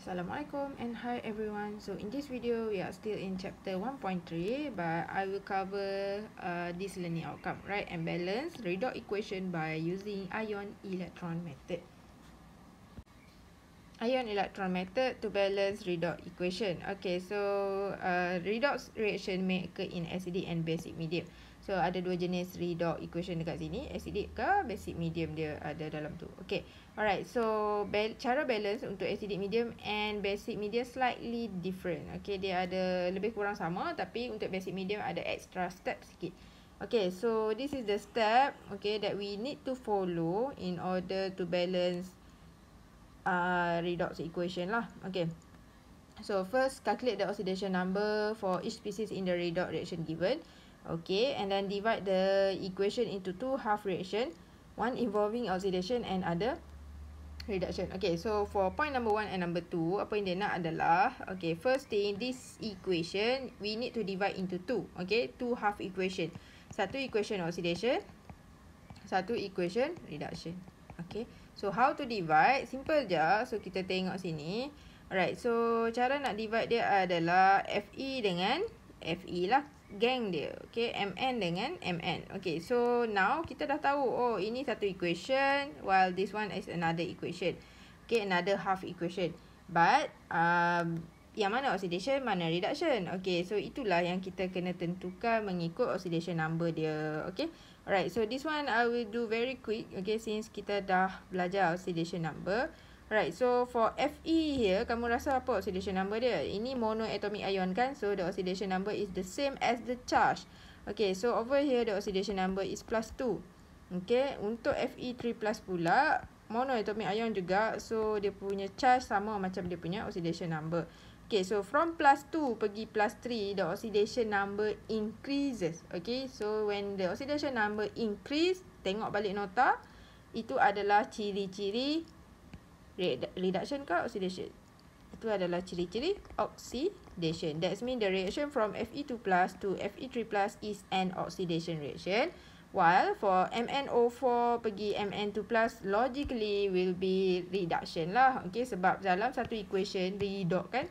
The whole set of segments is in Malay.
Assalamualaikum and hi everyone. So in this video we are still in chapter 1.3, but I will cover this learning outcome, right, and balance redox equation by using ion electron method. Ion electron method to balance redox equation. Okay, so redox reaction may occur in acidic and basic medium. So ada dua jenis redox equation dekat sini, acidic ke basic medium dia ada dalam tu. Okay, alright, so cara balance untuk acidic medium and basic medium slightly different. Okay, dia ada lebih kurang sama, tapi untuk basic medium ada extra step sikit. Okay, so this is the step, okay, that we need to follow in order to balance redox equation lah. Okay, so first calculate the oxidation number for each species in the redox reaction given. Okay, and then divide the equation into two half reaction, one involving oxidation and other reduction. Okay, so for point number 1 and number 2, apa yang dia nak adalah, okay, first thing, this equation we need to divide into two. Okay, two half equation. Satu equation oxidation, satu equation reduction. Okay, so how to divide? Simple je. So kita tengok sini. Alright, so cara nak divide dia adalah Fe dengan Fe lah, geng dia. Okay, Mn dengan Mn. Okay, so now kita dah tahu, oh ini satu equation while this one is another equation. Okay, another half equation. But yang mana oxidation, mana reduction. Okay, so itulah yang kita kena tentukan mengikut oxidation number dia. Okay, alright, so this one I will do very quick. Okay, since kita dah belajar oxidation number. Alright, so for Fe here, kamu rasa apa oxidation number dia? Ini monoatomic ion kan? So the oxidation number is the same as the charge. Okay, so over here the oxidation number is +2. Okay, untuk Fe3+ pula, monoatomic ion juga. So dia punya charge sama macam dia punya oxidation number. Okay, so from +2 pergi +3, the oxidation number increases. Okay, so when the oxidation number increase, tengok balik nota, itu adalah ciri-ciri reduction ke oxidation. Itu adalah ciri-ciri oxidation. That means the reaction from Fe2+ to Fe3+ is an oxidation reaction. While for MnO4 pergi Mn2+, logically will be reduction lah. Okay, sebab dalam satu equation redox kan,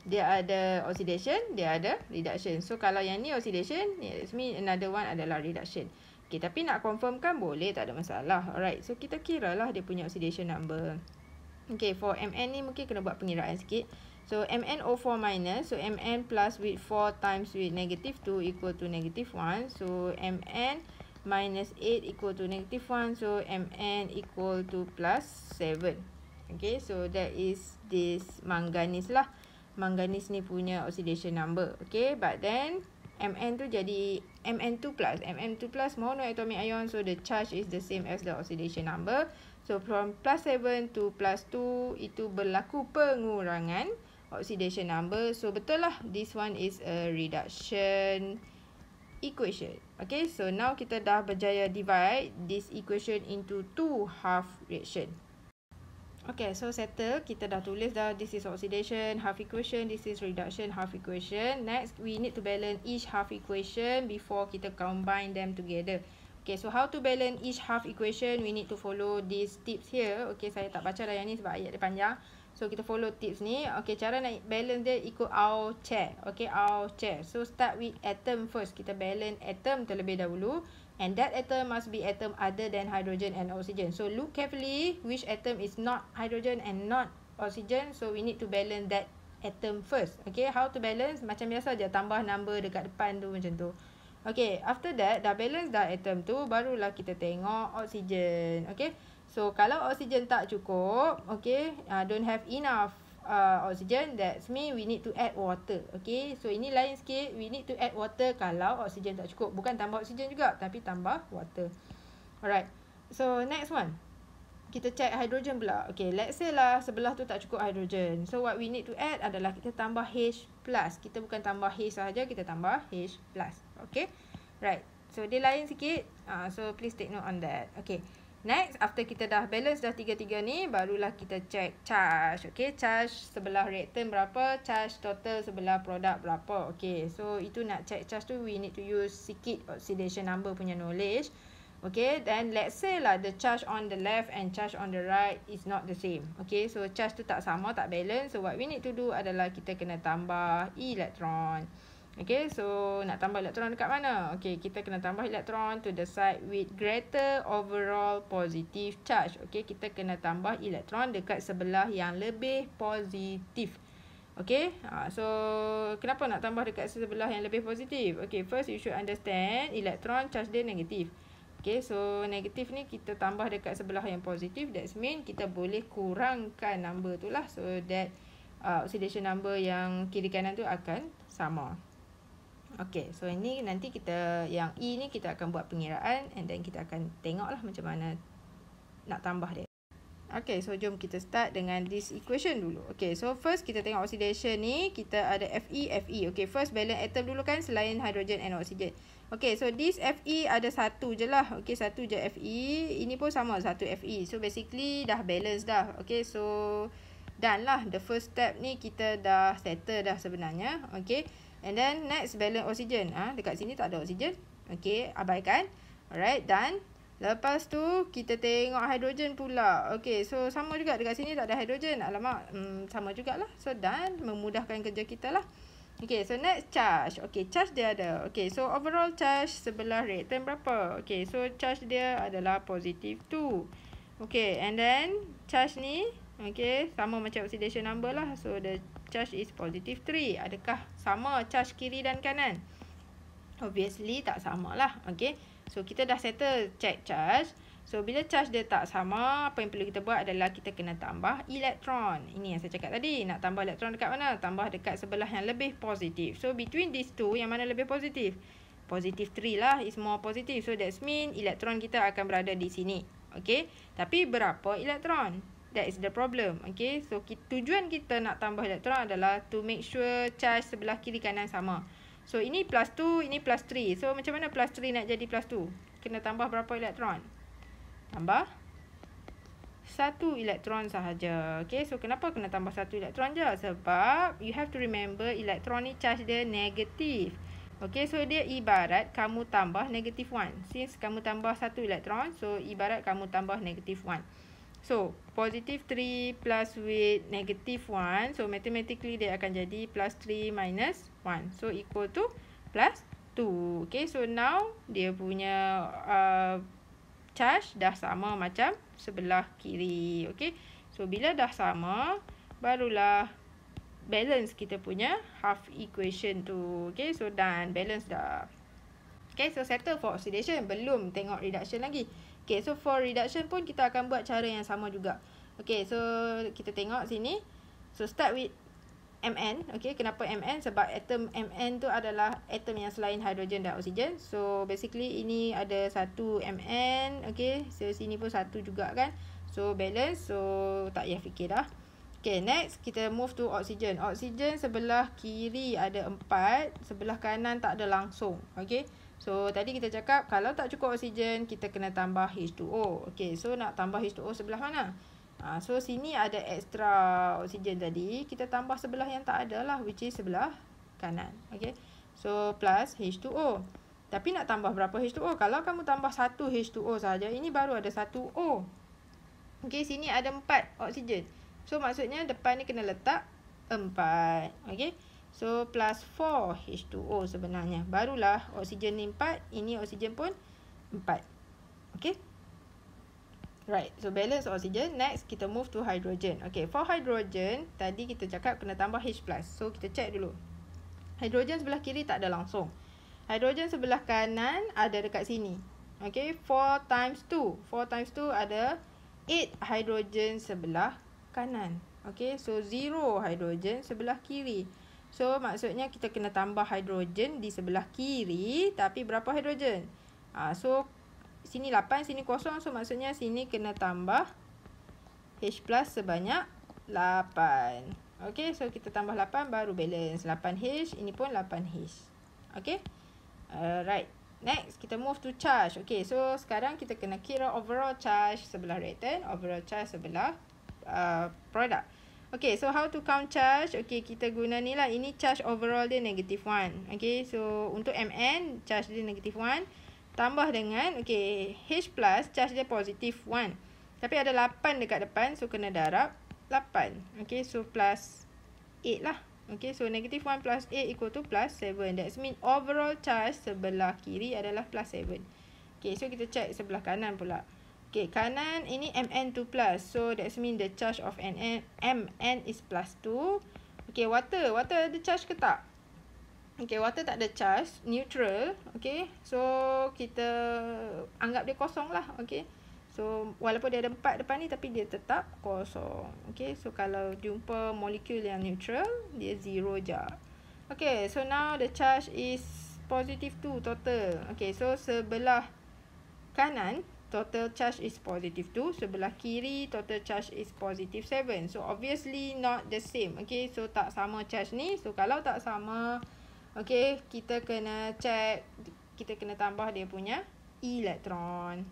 dia ada oxidation, dia ada reduction. So kalau yang ni oxidation, that means another one adalah reduction. Okay, tapi nak confirmkan boleh, tak ada masalah. Alright, so kita kira lah dia punya oxidation number. Okay, for Mn ni mungkin kena buat pengiraan sikit. So MnO4 minus, so Mn plus with 4 times with -2 equal to -1. So Mn minus 8 equal to -1. So Mn equal to +7. Okay, so that is this manganese lah. Manganese ni punya oxidation number. Okay, but then Mn tu jadi Mn2+. Mn2+ monoatomic ion, so the charge is the same as the oxidation number. So from +7 to +2, itu berlaku pengurangan oxidation number. So betul lah, this one is a reduction equation. Okay, so now kita dah berjaya divide this equation into two half reaction. Okay, so settle. Kita dah tulis dah, this is oxidation, half equation. This is reduction, half equation. Next, we need to balance each half equation before kita combine them together. Okay, so how to balance each half equation? We need to follow these tips here. Okay, saya tak baca dah yang ni sebab ayat dia panjang. So, kita follow tips ni. Okay, cara nak balance dia ikut our chair. Okay, our chair. So, start with atom first. Kita balance atom terlebih dahulu. And that atom must be atom other than hydrogen and oxygen. So, look carefully which atom is not hydrogen and not oxygen. So, we need to balance that atom first. Okay, how to balance? Macam biasa je, tambah number dekat depan tu macam tu. Okay, after that, dah balance dah atom tu, barulah kita tengok oxygen. Okay, so kalau oxygen tak cukup, okay, don't have enough oxygen, that's mean we need to add water. Okay, so ini lain sikit, we need to add water kalau oxygen tak cukup. Bukan tambah oxygen juga, tapi tambah water. Alright, so next one. Kita check hydrogen pula. Okay, let's say lah sebelah tu tak cukup hydrogen. So what we need to add adalah kita tambah H+. Kita bukan tambah H sahaja, kita tambah H+. Okay, right. So dia lain sikit. So please take note on that. Okay, next, after kita dah balance dah tiga-tiga ni, barulah kita check charge. Okay, charge sebelah reactant berapa, charge total sebelah produk berapa. Okay, so itu nak check charge tu, we need to use sikit oxidation number punya knowledge. Okay, then let's say lah the charge on the left and charge on the right is not the same. Okay, so charge tu tak sama, tak balance. So what we need to do adalah kita kena tambah elektron. Okay, so nak tambah elektron dekat mana? Okay, kita kena tambah elektron to the side with greater overall positive charge. Okay, kita kena tambah elektron dekat sebelah yang lebih positif. Okay, so kenapa nak tambah dekat sebelah yang lebih positif? Okay, first you should understand elektron charge dia negatif. Okay, so negatif ni kita tambah dekat sebelah yang positif. That mean kita boleh kurangkan number tu lah. So that oxidation number yang kiri kanan tu akan sama. Okay, so ini nanti kita, yang E ni kita akan buat pengiraan. And then kita akan tengok lah macam mana nak tambah dia. Okay, so jom kita start dengan this equation dulu. Okay, so first kita tengok oxidation ni. Kita ada Fe, Fe. Okay, first balance atom dulu kan selain hydrogen and oxygen. Okay, so this Fe ada satu je lah. Okay, satu je Fe. Ini pun sama, satu Fe. So basically dah balance dah. Okay, so done lah. The first step ni kita dah settle dah sebenarnya. Okay, and then next balance oxygen. Dekat sini tak ada oxygen. Okay, abaikan. Alright, done. Lepas tu kita tengok hidrogen pula. Okay, so sama juga dekat sini tak ada hidrogen. Alamak, sama jugalah. So done, memudahkan kerja kita lah. Okay, so next charge. Okay, charge dia ada. Okay, so overall charge sebelah reaktan berapa? Okay, so charge dia adalah positive 2. Okay, and then charge ni, okay, sama macam oxidation number lah. So the charge is positive 3. Adakah sama charge kiri dan kanan? Obviously tak sama lah. Okay, so kita dah settle check charge. So bila charge dia tak sama, apa yang perlu kita buat adalah kita kena tambah elektron. Ini yang saya cakap tadi. Nak tambah elektron dekat mana? Tambah dekat sebelah yang lebih positif. So between these two, yang mana lebih positif? Positive 3 lah is more positive. So that means elektron kita akan berada di sini. Okay, tapi berapa elektron? That is the problem. Okay, so tujuan kita nak tambah elektron adalah to make sure charge sebelah kiri kanan sama. So ini plus 2, ini plus 3. So macam mana plus 3 nak jadi plus 2? Kena tambah berapa elektron? Tambah 1 elektron sahaja. Okay, so kenapa kena tambah 1 elektron je? Sebab you have to remember elektron ni charge dia negatif. Okay, so dia ibarat kamu tambah negatif 1. Since kamu tambah 1 elektron, so ibarat kamu tambah negatif 1. So positive 3 plus with negative 1. So mathematically dia akan jadi plus 3 minus 1. So equal to plus 2. Okay, so now dia punya charge dah sama macam sebelah kiri. Okay, so bila dah sama, barulah balance kita punya half equation tu. Okay, so done, balance dah. Okay, so settle for oxidation. Belum tengok reduction lagi. Okay, so for reduction pun kita akan buat cara yang sama juga. Okay, so kita tengok sini. So start with Mn. Okay, kenapa Mn? Sebab atom Mn tu adalah atom yang selain hidrogen dan oksigen. So basically ini ada 1 Mn. Okay, so sini pun 1 juga kan. So balance. So tak payah fikir dah. Okay, next kita move to oksigen. Oksigen sebelah kiri ada 4. Sebelah kanan tak ada langsung. Okay, so tadi kita cakap kalau tak cukup oksigen kita kena tambah H2O. Okay, so nak tambah H2O sebelah mana? So sini ada extra oksigen tadi. Kita tambah sebelah yang tak ada lah, which is sebelah kanan. Okay, so plus H2O. Tapi nak tambah berapa H2O? Kalau kamu tambah 1 H2O saja, ini baru ada 1 O. Okay, sini ada 4 oksigen. So maksudnya depan ni kena letak 4. Okay, so plus 4 H2O sebenarnya. Barulah oksigen ni 4. Ini oksigen pun 4. Okay, right, so balance oksigen. Next kita move to hydrogen. Okay, for hydrogen tadi kita cakap kena tambah H+. So kita check dulu. Hydrogen sebelah kiri tak ada langsung. Hydrogen sebelah kanan ada dekat sini. Okay, 4 times 2. 4 times 2 ada 8 hydrogen sebelah kanan. Okay, so 0 hydrogen sebelah kiri. So maksudnya kita kena tambah hydrogen di sebelah kiri. Tapi berapa hydrogen? So sini 8, sini kosong. So maksudnya sini kena tambah H+ sebanyak 8. Okay, so kita tambah 8 baru balance. 8H, ini pun 8H. Okay, right. Next, kita move to charge. Okay, so sekarang kita kena kira overall charge sebelah reaktan, overall charge sebelah produk. Okay, so how to count charge? Okay, kita guna ni lah. Ini charge overall dia negative 1. Okay, so untuk Mn, charge dia negative 1. tambah dengan, okay, H plus charge dia positif 1. Tapi ada 8 dekat depan, so kena darab 8. Okay, so plus 8 lah. Okay, so negative 1 plus 8 equal to plus 7. That means overall charge sebelah kiri adalah plus 7. Okay, so kita check sebelah kanan pula. Okay, kanan ini Mn2 plus. So that means the charge of Mn is plus 2. Okay, water ada charge ke tak? Okay, water tak ada charge, neutral. Okay, so kita anggap dia kosong lah. Okay, so walaupun dia ada 4 depan ni, tapi dia tetap kosong. Okay, so kalau jumpa molekul yang neutral, dia 0 je. Okay, so now the charge is positive 2 total. Okay, so sebelah kanan total charge is positive 2. Sebelah kiri total charge is positive 7. So obviously not the same. Okay, so tak sama charge ni. So kalau tak sama, okay, kita kena check, kita kena tambah dia punya elektron.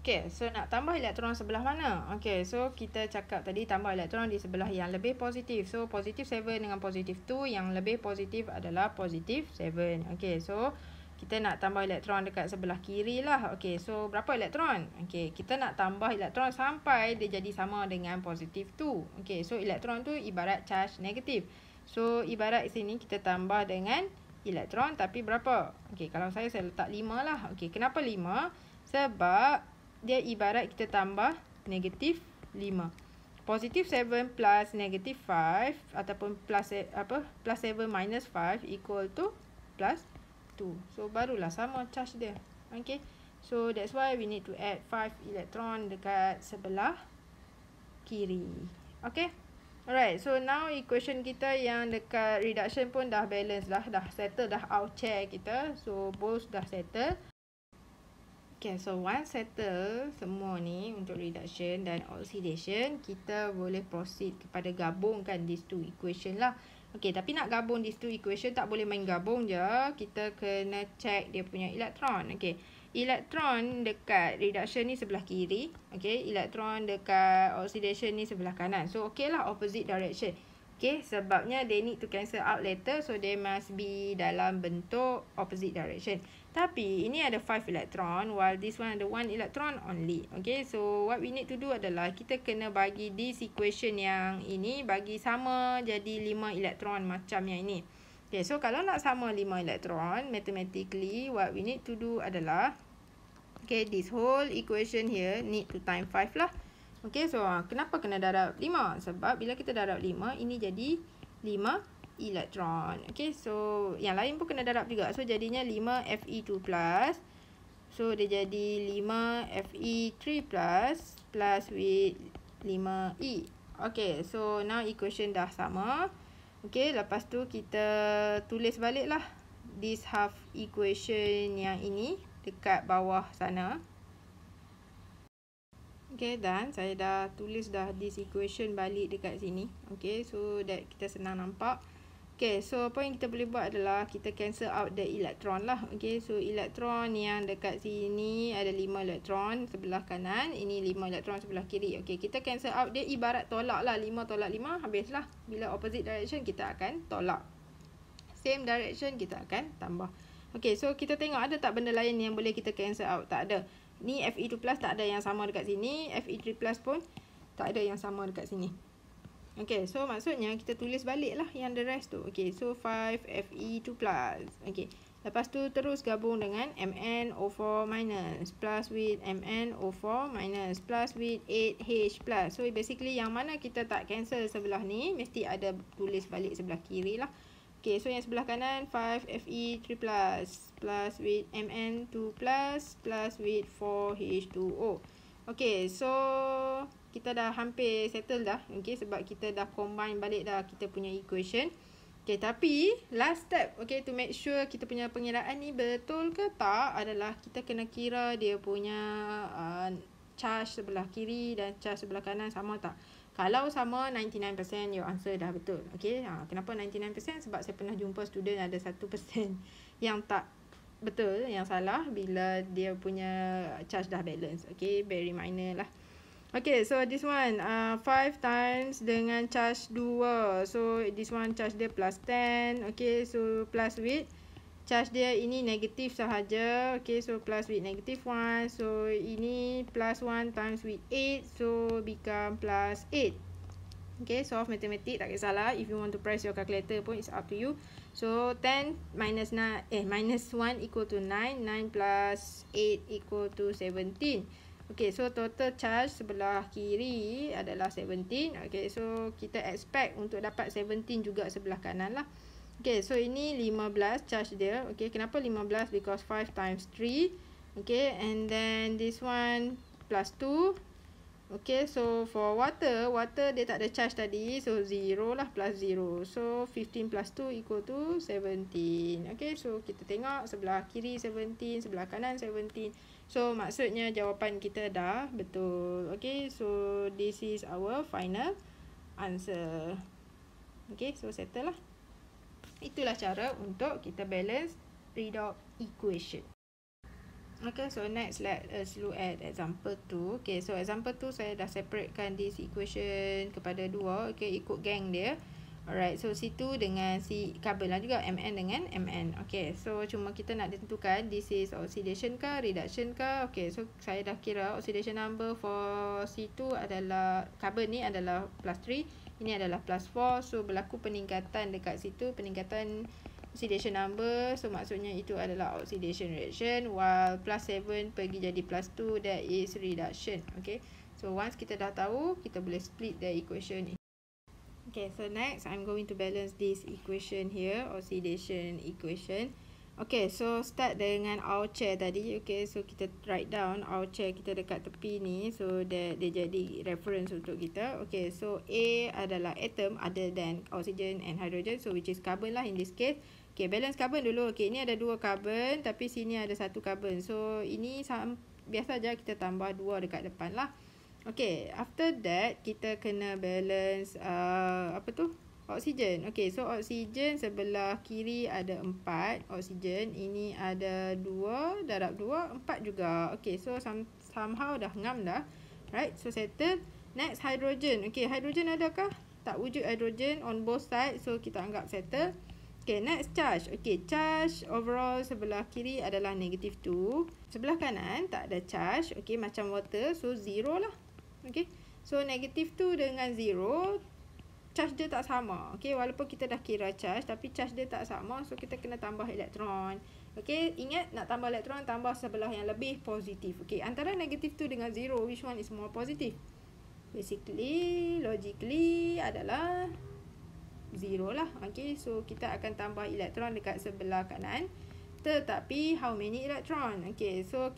Okay, so nak tambah elektron sebelah mana? Okay, so kita cakap tadi tambah elektron di sebelah yang lebih positif. So positif 7 dengan positif 2, yang lebih positif adalah positif 7. Okay, so kita nak tambah elektron dekat sebelah kiri lah. Okay, so berapa elektron? Okay, kita nak tambah elektron sampai dia jadi sama dengan positif 2. Okay, so elektron tu ibarat charge negatif. So ibarat sini kita tambah dengan elektron, tapi berapa? Okay, kalau saya letak 5 lah. Okay, kenapa 5? Sebab dia ibarat kita tambah negatif 5. Positif 7 plus negatif 5 ataupun plus 7 minus 5 equal to plus 2. So barulah sama charge dia. Okay, so that's why we need to add 5 elektron dekat sebelah kiri. Okay, alright, so now equation kita yang dekat reduction pun dah balance dah settle dah out chair kita. So both dah settle. Okay, so once settle semua ni untuk reduction dan oxidation, kita boleh proceed kepada gabungkan these two equation lah. Okay, tapi nak gabung these two equation tak boleh main gabung je. Kita kena check dia punya elektron. Okay, elektron dekat reduction ni sebelah kiri. Okay, elektron dekat oxidation ni sebelah kanan. So okay lah, opposite direction. Okay, sebabnya they need to cancel out later, so they must be dalam bentuk opposite direction. Tapi ini ada 5 elektron, while this one ada 1 elektron only. Okay, so what we need to do adalah kita kena bagi this equation yang ini bagi sama jadi 5 elektron macam yang ini. Okay, so kalau nak sama 5 elektron, mathematically what we need to do adalah, okay, this whole equation here need to time 5 lah. Okay, so kenapa kena darab 5? Sebab bila kita darab 5, ini jadi 5 elektron. Okay, so yang lain pun kena darab juga. So jadinya 5 Fe2+. So dia jadi 5 Fe3+ plus with 5E. Okay, so now equation dah sama. Okay, lepas tu kita tulis balik lah this half equation yang ini dekat bawah sana. Okay, dan saya dah tulis dah this equation balik dekat sini. Okay, so that kita senang nampak. Okay, so apa yang kita boleh buat adalah kita cancel out the electron lah. Okay, so electron yang dekat sini ada 5 elektron sebelah kanan. Ini 5 elektron sebelah kiri. Okay, kita cancel out. Dia ibarat tolak lah. 5 tolak 5, habislah. Bila opposite direction, kita akan tolak. Same direction, kita akan tambah. Okay, so kita tengok ada tak benda lain yang boleh kita cancel out? Tak ada. Ni Fe2+ tak ada yang sama dekat sini. Fe3+ pun tak ada yang sama dekat sini. Okay, so maksudnya kita tulis balik lah yang the rest tu. Okay, so 5 Fe2+. Okay, lepas tu terus gabung dengan MnO4- plus with MnO4- plus with 8H+. So basically yang mana kita tak cancel sebelah ni, mesti ada tulis balik sebelah kiri lah. Okay, so yang sebelah kanan 5 Fe3+ plus with Mn2+ plus with 4H2O. Okay, so kita dah hampir settle dah. Okay, sebab kita dah combine balik dah kita punya equation. Okay, tapi last step, okay, to make sure kita punya pengiraan ni betul ke tak adalah kita kena kira dia punya charge sebelah kiri dan charge sebelah kanan sama tak. Kalau sama 99% your answer dah betul. Okay, kenapa 99%? Sebab saya pernah jumpa student ada 1% yang tak betul, yang salah bila dia punya charge dah balance. Okay, very minor lah. Okay, so this one 5 times dengan charge 2. So this one charge dia plus 10. Okay, so plus with charge dia ini negatif sahaja. Okay, so plus with negative 1. So ini plus 1 times with 8. So become plus 8. Okay, solve mathematics tak kisahlah. If you want to press your calculator pun it's up to you. So 10 minus 1 equal to 9. 9 plus 8 equal to 17. Okay, so total charge sebelah kiri adalah 17. Okay, so kita expect untuk dapat 17 juga sebelah kanan lah. Okay, so ini 15 charge dia. Okay, kenapa 15? Because 5 times 3. Okay, and then this one plus 2. Okay, so for water dia tak ada charge tadi. So 0 lah, plus 0. So 15 plus 2 equal to 17. Okay, so kita tengok sebelah kiri 17, sebelah kanan 17. So maksudnya jawapan kita dah betul. Okay, so this is our final answer. Okay, so settle lah. Itulah cara untuk kita balance redox equation. Okay, so next let us look at example 2. Okay, so example 2 saya dah separatekan this equation kepada dua. Okay, ikut gang dia. Alright, so C2 dengan C carbon lah juga, Mn dengan Mn. Okay, so cuma kita nak tentukan this is oxidation ke reduction ke. Okay, so saya dah kira oxidation number for C2 adalah, carbon ni adalah plus 3. Ini adalah plus 4. So berlaku peningkatan dekat situ, peningkatan oxidation number. So maksudnya itu adalah oxidation reaction, while plus 7 pergi jadi plus 2, that is reduction. Okay, so once kita dah tahu, kita boleh split the equation. Okay, so next I'm going to balance this equation here, oxidation equation. Okay, so start dengan our chair tadi. Okay, so kita write down our chair kita dekat tepi ni, so that dia jadi reference untuk kita. Okay, so A adalah atom other than oxygen and hydrogen, so which is carbon lah in this case. Okay, balance carbon dulu. Okay, ini ada 2 carbon, tapi sini ada 1 carbon. So ini biasa je kita tambah 2 dekat depan lah. Okay, after that kita kena balance oksigen. Okay, so oksigen sebelah kiri ada 4 oksigen. Ini ada 2, darab 2, 4 juga. Okay, so somehow dah ngam dah. Right, so settle. Next, hydrogen. Okay, hydrogen adakah? Tak wujud hydrogen on both sides. So kita anggap settle. Okay, next charge. Okay, charge overall sebelah kiri adalah negative 2. Sebelah kanan tak ada charge. Okay, macam water. So 0 lah. Okay, so negative 2 dengan 0, charge dia tak sama. Okay, walaupun kita dah kira charge, tapi charge dia tak sama. So kita kena tambah elektron. Okay, ingat nak tambah elektron, tambah sebelah yang lebih positif. Okay, antara negative 2 dengan 0, which one is more positive? Basically, logically adalah 0 lah. Okay, so kita akan tambah elektron dekat sebelah kanan. Tetapi how many electron? Okay, so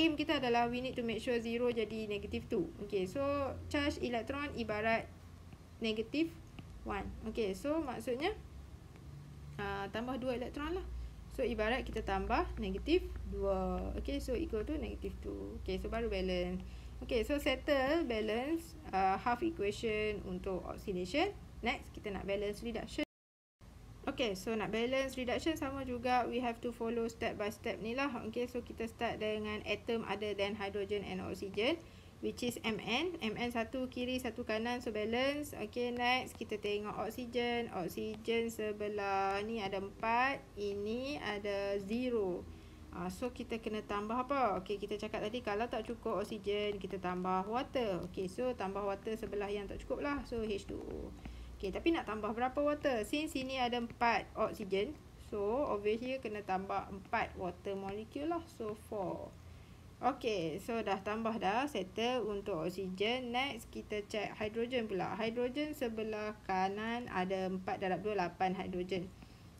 aim kita adalah we need to make sure 0 jadi negative 2. Okay, so charge elektron ibarat negative 1. Okay, so maksudnya tambah 2 elektron lah. So ibarat kita tambah negative 2. Okay, so equal to negative 2. Okay, so baru balance. Okay, so settle balance half equation untuk oxidation. Next, kita nak balance reduction. Okay, so nak balance reduction sama juga, we have to follow step by step ni lah. Okay, so kita start dengan atom other than hydrogen and oxygen, which is Mn. Mn satu kiri, satu kanan, so balance. Okay, next kita tengok oxygen. Oxygen sebelah ni ada 4, ini ada 0. So kita kena tambah apa? Okay, kita cakap tadi kalau tak cukup oxygen, kita tambah water. Okay, so tambah water sebelah yang tak cukup lah, so H2O. Okay, tapi nak tambah berapa water? Since sini ada 4 oksigen, so over here kena tambah 4 water molecule lah. So 4. Okay, so dah tambah dah, settle untuk oksigen. Next, kita check hydrogen pula. Hydrogen sebelah kanan ada 4 darab 2, 8 hydrogen.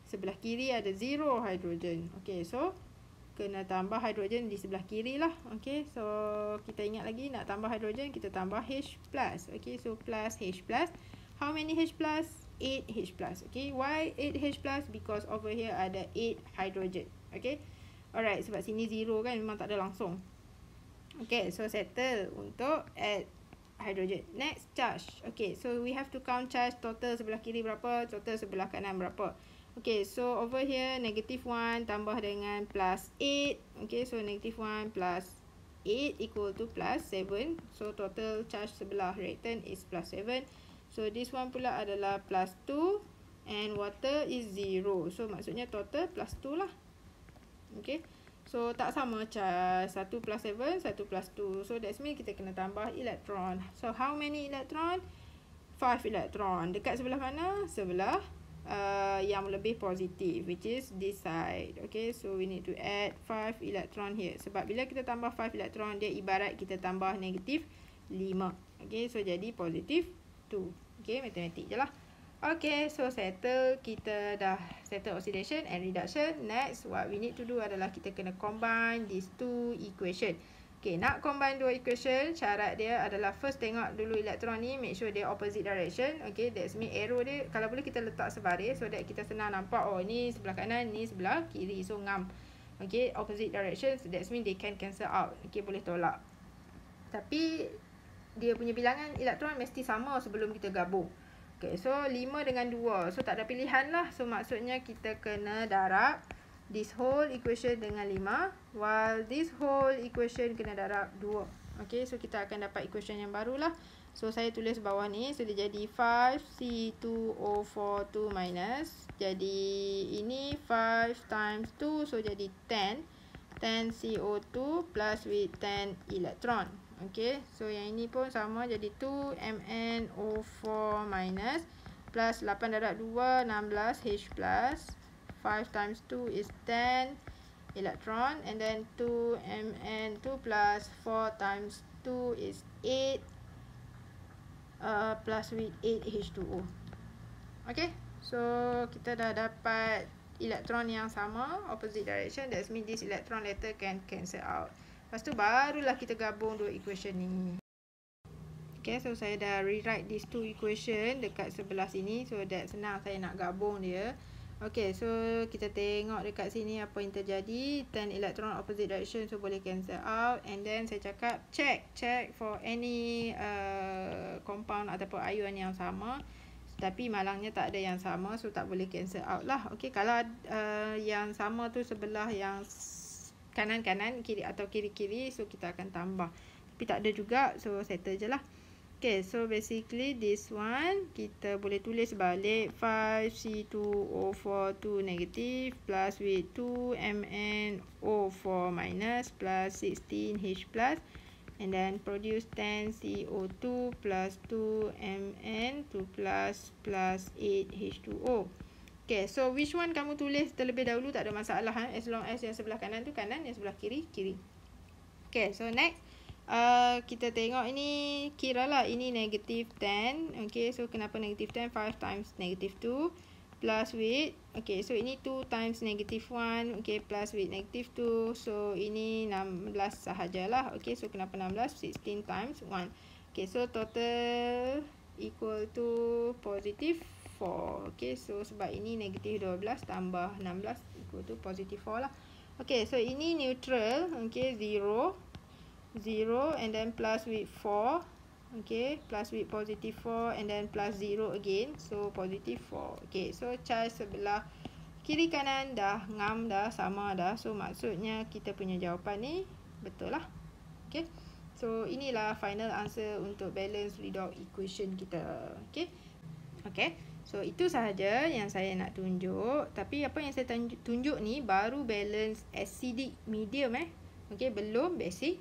Sebelah kiri ada 0 hydrogen. Okay, so kena tambah hydrogen di sebelah kiri lah. Okay, so kita ingat lagi nak tambah hydrogen, kita tambah H+. Okay, so plus H+. How many H+? 8 H+. Okay, why 8 H+? Because over here ada 8 hydrogen. Okay, alright, sebab sini 0 kan, memang tak ada langsung. Okay, so settle untuk add hydrogen. Next, charge. Okay, so we have to count charge. Total sebelah kiri berapa, total sebelah kanan berapa. Okay, so over here negative 1 tambah dengan plus 8. Okay, so negative 1 plus 8 equal to plus 7. So total charge sebelah reactant is plus 7. So this one pula adalah plus 2 and water is 0. So maksudnya total plus 2 lah. Okay. So tak sama charge 1 plus 7, 1 plus 2. So that's mean kita kena tambah elektron. So how many electron? 5 electron. Dekat sebelah mana? Sebelah yang lebih positif, which is this side. Okay, so we need to add 5 electron here. Sebab bila kita tambah 5 electron, dia ibarat kita tambah negatif 5. Okay, so jadi positif 2. Okay, matematik je lah. Okay, so settle, kita dah settle oxidation and reduction. Next, what we need to do adalah kita kena combine these two equation. Okay, nak combine dua equation, syarat dia adalah first tengok dulu elektron ni, make sure dia opposite direction. Okay, that's mean arrow dia, kalau boleh kita letak sebaris so that kita senang nampak, oh ni sebelah kanan, ni sebelah kiri. So ngam. Okay, opposite direction, so that's mean they can cancel out. Okay, boleh tolak. Tapi dia punya bilangan elektron mesti sama sebelum kita gabung. Okay, so 5 dengan 2. So tak ada pilihan lah. So maksudnya kita kena darab this whole equation dengan 5. While this whole equation kena darab 2. Okay, so kita akan dapat equation yang baru lah. So saya tulis bawah ni. So dia jadi 5C2O42 minus. Jadi ini 5 times 2. So jadi 10. 10 CO2 plus with 10 electron. Okay, so yang ini pun sama, jadi 2 MnO4 minus plus 8 darab 2 16 H plus 5 times 2 is 10 electron, and then 2 Mn2 plus 4 times 2 is 8 plus with 8 H2O. Okay, so kita dah dapat elektron yang sama, opposite direction. That means this electron later can cancel out. Lepas tu barulah kita gabung dua equation ni. Okay, so saya dah rewrite these two equation dekat sebelah sini. So that senang saya nak gabung dia. Okay, so kita tengok dekat sini apa yang terjadi. 10 electron opposite direction, so boleh cancel out. And then saya cakap check for any compound ataupun ion yang sama. Tapi malangnya tak ada yang sama, so tak boleh cancel out lah. Okay, kalau yang sama tu sebelah yang kanan-kanan, kiri atau kiri-kiri, so kita akan tambah. Tapi tak ada juga, so settle je lah. Okay, so basically this one kita boleh tulis balik 5C2O42 negative plus with 2 MnO4 minus plus 16H plus, and then produce 10 CO2 plus 2 Mn2 plus 8H2O. Okay, so which one kamu tulis terlebih dahulu tak ada masalah, as long as yang sebelah kanan tu kanan, yang sebelah kiri kiri. Okay, so next kita tengok ini, kira lah ini negative 10. Okay, so kenapa negative 10? 5 times negative 2 plus with, okay, so ini 2 times negative 1, okay, plus with negative 2, so ini 16 sahajalah. Okay, so kenapa 16? 16 times 1. Okay, so total equal to positive 4. Okay, so sebab ini negative 12 tambah 16 equal to positive 4 lah. Okay, so ini neutral. Okay, 0 and then plus with 4. Okay, plus with positive 4 and then plus 0 again, so positive 4. Okay, so charge sebelah kiri kanan dah ngam dah, sama dah. So maksudnya kita punya jawapan ni betul lah. Okay, so inilah final answer untuk balance redox equation kita. Okay, okay, so itu sahaja yang saya nak tunjuk. Tapi apa yang saya tunjuk ni baru balance acidic medium Okay, belum basic.